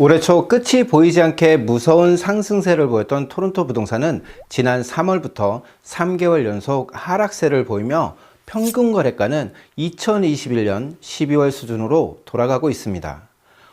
올해 초 끝이 보이지 않게 무서운 상승세를 보였던 토론토 부동산은 지난 3월부터 3개월 연속 하락세를 보이며 평균 거래가는 2021년 12월 수준으로 돌아가고 있습니다.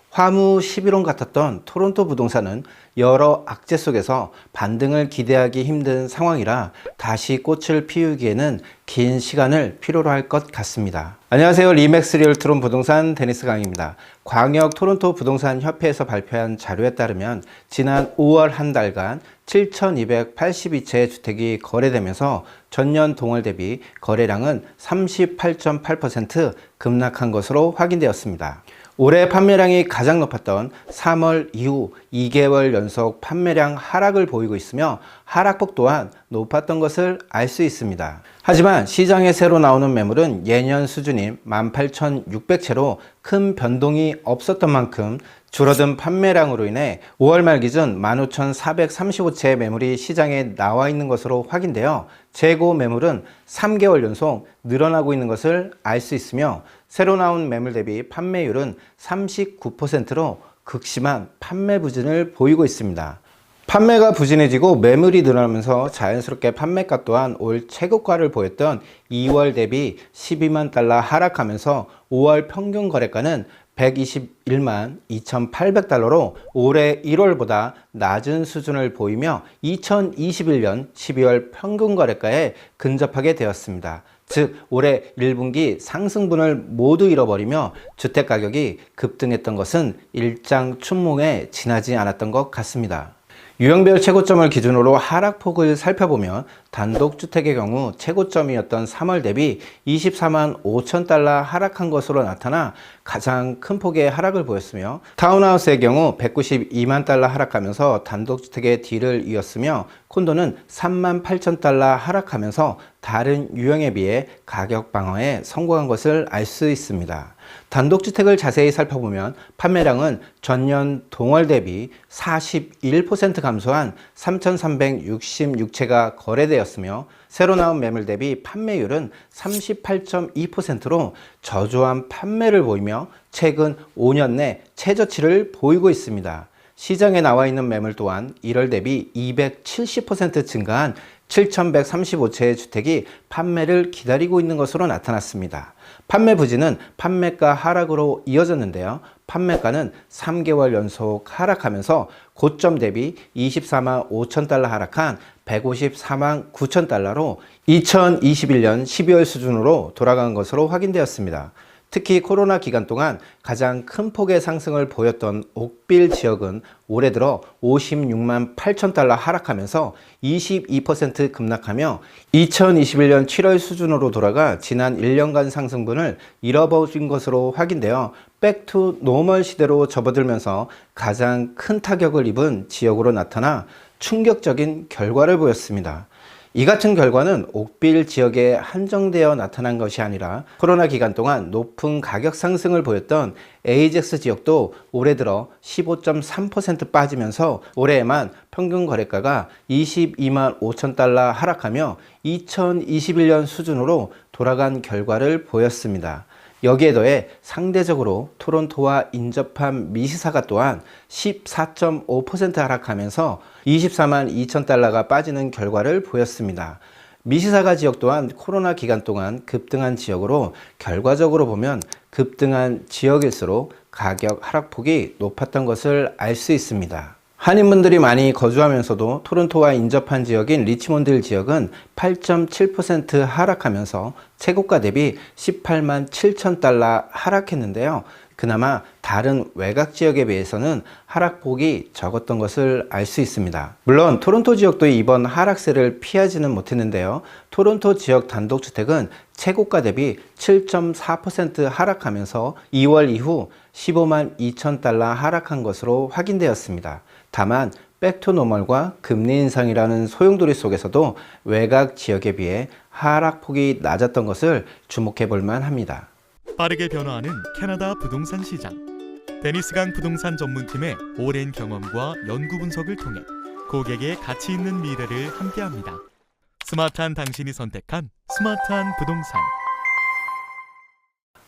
화무 11원 같았던 토론토 부동산은 여러 악재 속에서 반등을 기대하기 힘든 상황이라 다시 꽃을 피우기에는 긴 시간을 필요로 할 것 같습니다. 안녕하세요. 리맥스 리얼트론 부동산 데니스 강입니다. 광역 토론토 부동산 협회에서 발표한 자료에 따르면 지난 5월 한 달간 7,282채의 주택이 거래되면서 전년 동월 대비 거래량은 38.8% 급락한 것으로 확인되었습니다. 올해 판매량이 가장 높았던 3월 이후 2개월 연속 판매량 하락을 보이고 있으며 하락폭 또한 높았던 것을 알 수 있습니다. 하지만 시장에 새로 나오는 매물은 예년 수준인 18,600채로 큰 변동이 없었던 만큼 줄어든 판매량으로 인해 5월 말 기준 15,435채의 매물이 시장에 나와 있는 것으로 확인되어 재고 매물은 3개월 연속 늘어나고 있는 것을 알 수 있으며 새로 나온 매물 대비 판매율은 39%로 극심한 판매 부진을 보이고 있습니다. 판매가 부진해지고 매물이 늘어나면서 자연스럽게 판매가 또한 올 최고가를 보였던 2월 대비 12만 달러 하락하면서 5월 평균 거래가는 121만 2,800달러로 올해 1월보다 낮은 수준을 보이며 2021년 12월 평균 거래가에 근접하게 되었습니다. 즉 올해 1분기 상승분을 모두 잃어버리며 주택가격이 급등했던 것은 일장춘몽에 지나지 않았던 것 같습니다. 유형별 최고점을 기준으로 하락폭을 살펴보면 단독주택의 경우 최고점이었던 3월 대비 24만 5천 달러 하락한 것으로 나타나 가장 큰 폭의 하락을 보였으며 타운하우스의 경우 192만 달러 하락하면서 단독주택의 뒤를 이었으며 콘도는 3만 8천 달러 하락하면서 다른 유형에 비해 가격 방어에 성공한 것을 알 수 있습니다. 단독주택을 자세히 살펴보면 판매량은 전년 동월 대비 41% 감소한 3,366채가 거래되었으며 새로 나온 매물 대비 판매율은 38.2%로 저조한 판매를 보이며 최근 5년 내 최저치를 보이고 있습니다. 시장에 나와 있는 매물 또한 1월 대비 270% 증가한 7,135채의 주택이 판매를 기다리고 있는 것으로 나타났습니다. 판매 부진은 판매가 하락으로 이어졌는데요. 판매가는 3개월 연속 하락하면서 고점 대비 24만 5천 달러 하락한 154만 9천 달러로 2021년 12월 수준으로 돌아간 것으로 확인되었습니다. 특히 코로나 기간 동안 가장 큰 폭의 상승을 보였던 옥빌 지역은 올해 들어 56만 8천 달러 하락하면서 22% 급락하며 2021년 7월 수준으로 돌아가 지난 1년간 상승분을 잃어버린 것으로 확인되어 백투 노멀 시대로 접어들면서 가장 큰 타격을 입은 지역으로 나타나 충격적인 결과를 보였습니다. 이 같은 결과는 옥빌 지역에 한정되어 나타난 것이 아니라 코로나 기간 동안 높은 가격 상승을 보였던 에이젝스 지역도 올해 들어 15.3% 빠지면서 올해에만 평균 거래가가 22만 5천 달러 하락하며 2021년 수준으로 돌아간 결과를 보였습니다. 여기에 더해 상대적으로 토론토와 인접한 미시사가 또한 14.5% 하락하면서 24만 2천 달러가 빠지는 결과를 보였습니다. 미시사가 지역 또한 코로나 기간 동안 급등한 지역으로 결과적으로 보면 급등한 지역일수록 가격 하락폭이 높았던 것을 알 수 있습니다. 한인분들이 많이 거주하면서도 토론토와 인접한 지역인 리치몬드 지역은 8.7% 하락하면서 최고가 대비 18만 7천 달러 하락했는데요. 그나마 다른 외곽 지역에 비해서는 하락폭이 적었던 것을 알 수 있습니다. 물론 토론토 지역도 이번 하락세를 피하지는 못했는데요. 토론토 지역 단독주택은 최고가 대비 7.4% 하락하면서 2월 이후 15만 2천 달러 하락한 것으로 확인되었습니다. 다만 백투노멀과 금리 인상이라는 소용돌이 속에서도 외곽 지역에 비해 하락폭이 낮았던 것을 주목해 볼 만합니다. 빠르게 변화하는 캐나다 부동산 시장. 데니스강 부동산 전문팀의 오랜 경험과 연구 분석을 통해 고객의 가치 있는 미래를 함께합니다. 스마트한 당신이 선택한 스마트한 부동산.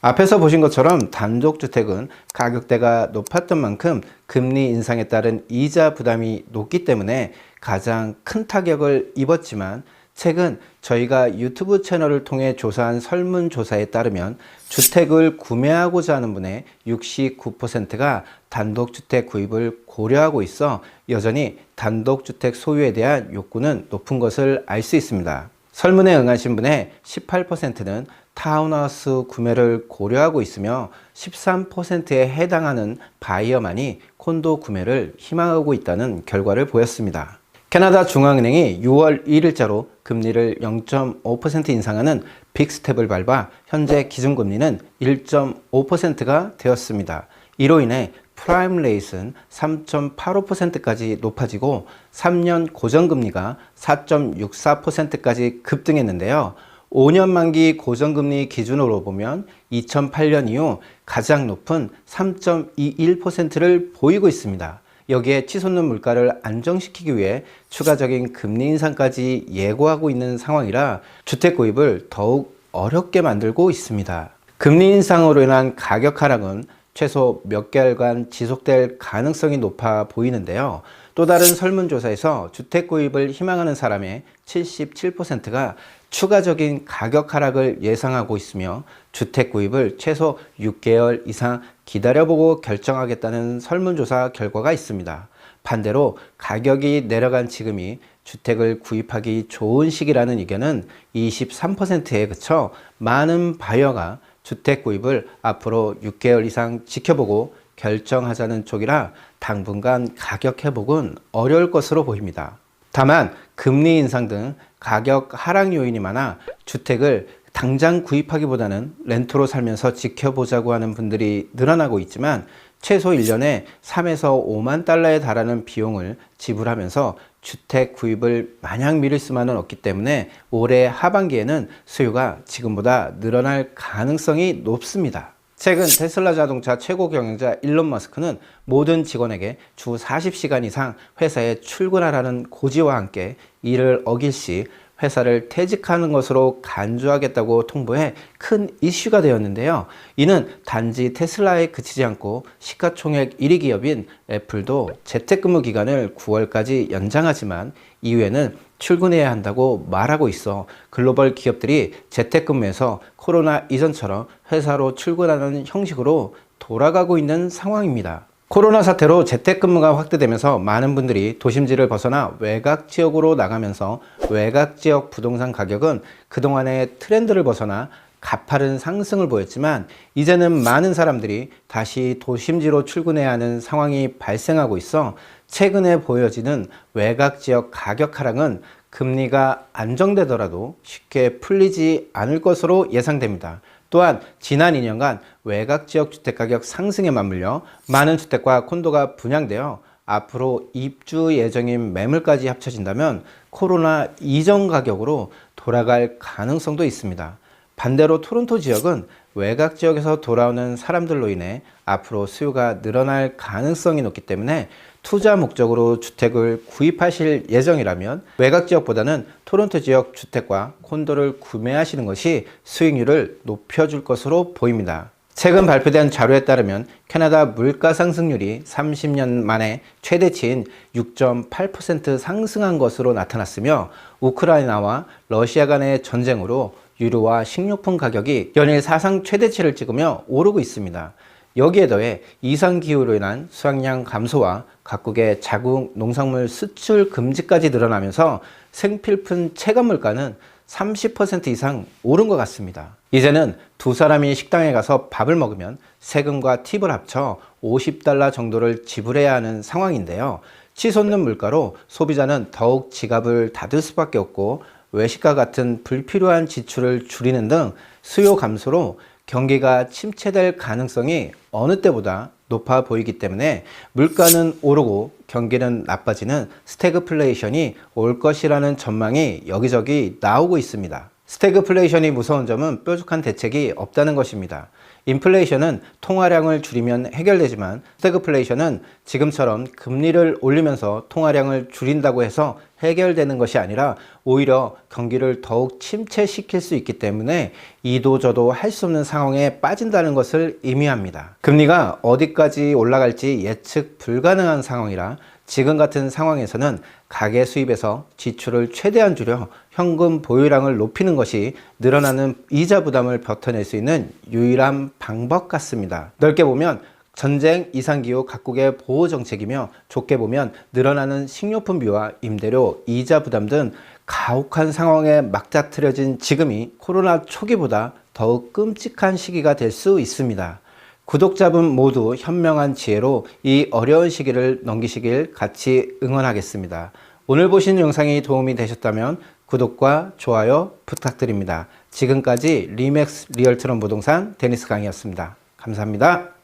앞에서 보신 것처럼 단독주택은 가격대가 높았던 만큼 금리 인상에 따른 이자 부담이 높기 때문에 가장 큰 타격을 입었지만 최근 저희가 유튜브 채널을 통해 조사한 설문조사에 따르면 주택을 구매하고자 하는 분의 69%가 단독주택 구입을 고려하고 있어 여전히 단독주택 소유에 대한 욕구는 높은 것을 알 수 있습니다. 설문에 응하신 분의 18%는 타운하우스 구매를 고려하고 있으며 13%에 해당하는 바이어만이 콘도 구매를 희망하고 있다는 결과를 보였습니다. 캐나다 중앙은행이 6월 1일자로 금리를 0.5% 인상하는 빅스텝을 밟아 현재 기준금리는 1.5%가 되었습니다. 이로 인해 프라임 레이트는 3.85%까지 높아지고 3년 고정금리가 4.64%까지 급등했는데요. 5년 만기 고정금리 기준으로 보면 2008년 이후 가장 높은 3.21%를 보이고 있습니다. 여기에 치솟는 물가를 안정시키기 위해 추가적인 금리 인상까지 예고하고 있는 상황이라 주택 구입을 더욱 어렵게 만들고 있습니다. 금리 인상으로 인한 가격 하락은 최소 몇 개월간 지속될 가능성이 높아 보이는데요. 또 다른 설문조사에서 주택 구입을 희망하는 사람의 77%가 추가적인 가격 하락을 예상하고 있으며 주택 구입을 최소 6개월 이상 기다려보고 결정하겠다는 설문조사 결과가 있습니다. 반대로 가격이 내려간 지금이 주택을 구입하기 좋은 시기라는 의견은 23%에 그쳐 많은 바이어가 주택 구입을 앞으로 6개월 이상 지켜보고 결정하자는 쪽이라 당분간 가격 회복은 어려울 것으로 보입니다. 다만 금리 인상 등 가격 하락 요인이 많아 주택을 당장 구입하기보다는 렌트로 살면서 지켜보자고 하는 분들이 늘어나고 있지만 최소 1년에 3에서 5만 달러에 달하는 비용을 지불하면서 주택 구입을 마냥 미룰 수만은 없기 때문에 올해 하반기에는 수요가 지금보다 늘어날 가능성이 높습니다. 최근 테슬라 자동차 최고 경영자 일론 머스크는 모든 직원에게 주 40시간 이상 회사에 출근하라는 고지와 함께 이를 어길 시 회사를 퇴직하는 것으로 간주하겠다고 통보해 큰 이슈가 되었는데요. 이는 단지 테슬라에 그치지 않고 시가총액 1위 기업인 애플도 재택근무 기간을 9월까지 연장하지만 이후에는 출근해야 한다고 말하고 있어 글로벌 기업들이 재택근무에서 코로나 이전처럼 회사로 출근하는 형식으로 돌아가고 있는 상황입니다. 코로나 사태로 재택근무가 확대되면서 많은 분들이 도심지를 벗어나 외곽 지역으로 나가면서 외곽 지역 부동산 가격은 그동안의 트렌드를 벗어나 가파른 상승을 보였지만 이제는 많은 사람들이 다시 도심지로 출근해야 하는 상황이 발생하고 있어 최근에 보여지는 외곽 지역 가격 하락은 금리가 안정되더라도 쉽게 풀리지 않을 것으로 예상됩니다. 또한 지난 2년간 외곽 지역 주택가격 상승에 맞물려 많은 주택과 콘도가 분양되어 앞으로 입주 예정인 매물까지 합쳐진다면 코로나 이전 가격으로 돌아갈 가능성도 있습니다. 반대로 토론토 지역은 외곽 지역에서 돌아오는 사람들로 인해 앞으로 수요가 늘어날 가능성이 높기 때문에 투자 목적으로 주택을 구입하실 예정이라면 외곽 지역보다는 토론토 지역 주택과 콘도를 구매하시는 것이 수익률을 높여줄 것으로 보입니다. 최근 발표된 자료에 따르면 캐나다 물가 상승률이 30년 만에 최대치인 6.8% 상승한 것으로 나타났으며 우크라이나와 러시아 간의 전쟁으로 유류와 식료품 가격이 연일 사상 최대치를 찍으며 오르고 있습니다. 여기에 더해 이상기후로 인한 수확량 감소와 각국의 자국 농산물 수출 금지까지 늘어나면서 생필품 체감 물가는 30% 이상 오른 것 같습니다. 이제는 두 사람이 식당에 가서 밥을 먹으면 세금과 팁을 합쳐 $50 정도를 지불해야 하는 상황인데요. 치솟는 물가로 소비자는 더욱 지갑을 닫을 수밖에 없고 외식과 같은 불필요한 지출을 줄이는 등 수요 감소로 경기가 침체될 가능성이 어느 때보다 높아 보이기 때문에 물가는 오르고 경기는 나빠지는 스태그플레이션이 올 것이라는 전망이 여기저기 나오고 있습니다. 스태그플레이션이 무서운 점은 뾰족한 대책이 없다는 것입니다. 인플레이션은 통화량을 줄이면 해결되지만 스태그플레이션은 지금처럼 금리를 올리면서 통화량을 줄인다고 해서 해결되는 것이 아니라 오히려 경기를 더욱 침체시킬 수 있기 때문에 이도 저도 할 수 없는 상황에 빠진다는 것을 의미합니다. 금리가 어디까지 올라갈지 예측 불가능한 상황이라 지금 같은 상황에서는 가계 수입에서 지출을 최대한 줄여 현금 보유량을 높이는 것이 늘어나는 이자 부담을 버텨낼 수 있는 유일한 방법 같습니다. 넓게 보면 전쟁, 이상기후 각국의 보호 정책이며 좁게 보면 늘어나는 식료품비와 임대료, 이자 부담 등 가혹한 상황에 막자트려진 지금이 코로나 초기보다 더욱 끔찍한 시기가 될 수 있습니다. 구독자분 모두 현명한 지혜로 이 어려운 시기를 넘기시길 같이 응원하겠습니다. 오늘 보신 영상이 도움이 되셨다면 구독과 좋아요 부탁드립니다. 지금까지 리맥스 리얼트론 부동산 데니스 강이었습니다. 감사합니다.